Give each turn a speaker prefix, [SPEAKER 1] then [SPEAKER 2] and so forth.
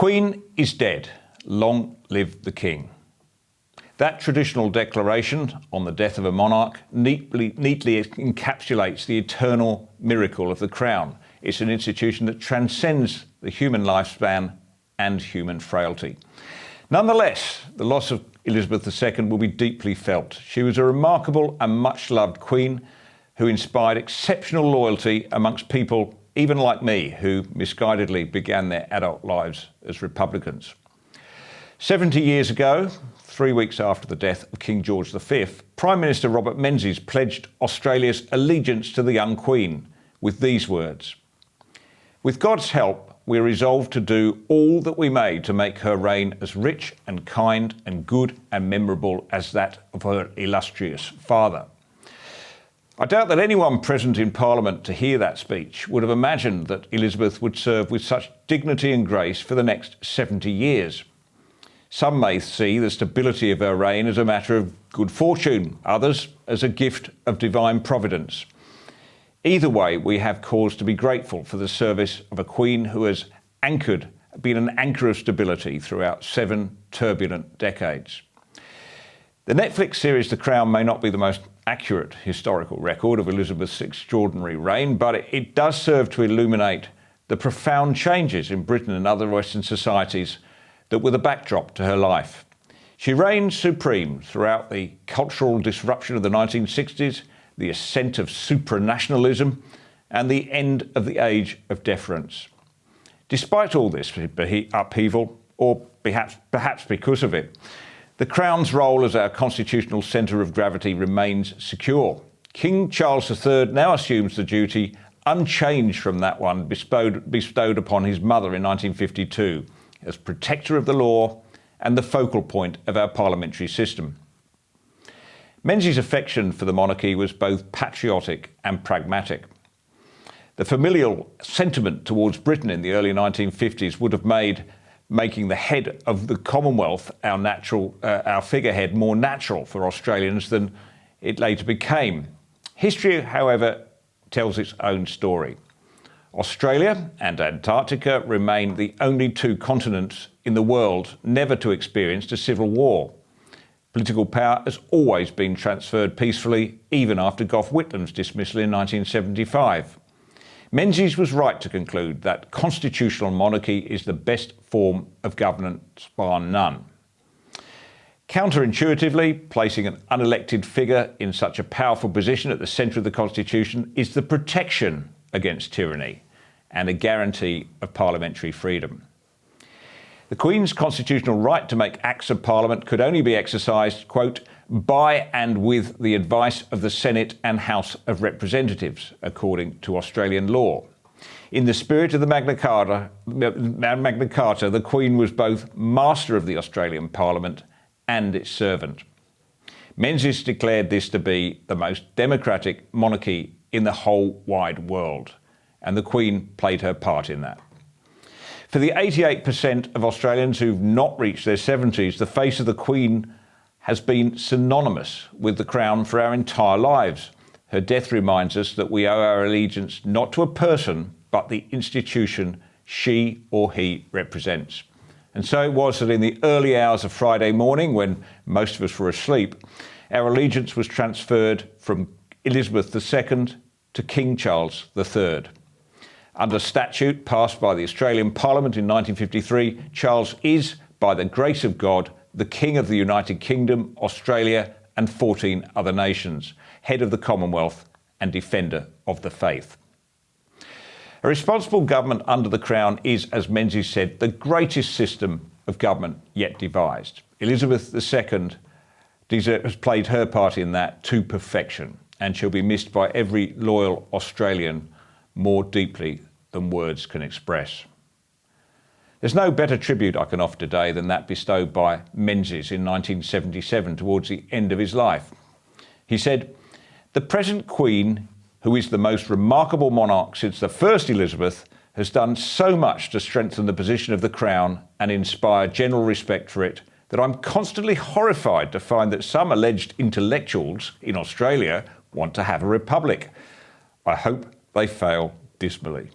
[SPEAKER 1] Queen is dead. Long live the King. That traditional declaration on the death of a monarch neatly encapsulates the eternal miracle of the crown. It's an institution that transcends the human lifespan and human frailty. Nonetheless, the loss of Elizabeth II will be deeply felt. She was a remarkable and much-loved queen who inspired exceptional loyalty amongst people even like me, who misguidedly began their adult lives as Republicans. 70 years ago, 3 weeks after the death of King George V, Prime Minister Robert Menzies pledged Australia's allegiance to the young Queen with these words: "With God's help, we are resolved to do all that we may to make her reign as rich and kind and good and memorable as that of her illustrious father." I doubt that anyone present in Parliament to hear that speech would have imagined that Elizabeth would serve with such dignity and grace for the next 70 years. Some may see the stability of her reign as a matter of good fortune, others as a gift of divine providence. Either way, we have cause to be grateful for the service of a queen who has been an anchor of stability throughout 7 turbulent decades. The Netflix series The Crown may not be the most accurate historical record of Elizabeth's extraordinary reign, but it does serve to illuminate the profound changes in Britain and other Western societies that were the backdrop to her life. She reigned supreme throughout the cultural disruption of the 1960s, the ascent of supranationalism, and the end of the age of deference. Despite all this upheaval, or perhaps because of it, the Crown's role as our constitutional centre of gravity remains secure. King Charles III now assumes the duty unchanged from that one bestowed upon his mother in 1952 as protector of the law and the focal point of our parliamentary system. Menzies' affection for the monarchy was both patriotic and pragmatic. The familial sentiment towards Britain in the early 1950s would have made making the head of the Commonwealth our figurehead more natural for Australians than it later became. History, however, tells its own story. Australia and Antarctica remain the only 2 continents in the world never to experience a civil war. Political power has always been transferred peacefully, even after Gough Whitlam's dismissal in 1975. Menzies was right to conclude that constitutional monarchy is the best form of governance bar none. Counterintuitively, placing an unelected figure in such a powerful position at the centre of the Constitution is the protection against tyranny and a guarantee of parliamentary freedom. The Queen's constitutional right to make acts of Parliament could only be exercised, quote, by and with the advice of the Senate and House of Representatives, according to Australian law. In the spirit of the Magna Carta, the Queen was both master of the Australian Parliament and its servant. Menzies declared this to be the most democratic monarchy in the whole wide world, and the Queen played her part in that. For the 88% of Australians who've not reached their 70s, the face of the Queen has been synonymous with the Crown for our entire lives. Her death reminds us that we owe our allegiance not to a person, but the institution she or he represents. And so it was that in the early hours of Friday morning, when most of us were asleep, our allegiance was transferred from Elizabeth II to King Charles III. Under statute passed by the Australian Parliament in 1953, Charles is, by the grace of God, the King of the United Kingdom, Australia and 14 other nations, head of the Commonwealth and defender of the faith. A responsible government under the Crown is, as Menzies said, the greatest system of government yet devised. Elizabeth II has played her part in that to perfection, and she'll be missed by every loyal Australian more deeply than words can express. There's no better tribute I can offer today than that bestowed by Menzies in 1977 towards the end of his life. He said, "The present Queen, who is the most remarkable monarch since the first Elizabeth, has done so much to strengthen the position of the Crown and inspire general respect for it that I'm constantly horrified to find that some alleged intellectuals in Australia want to have a republic. I hope they fail dismally."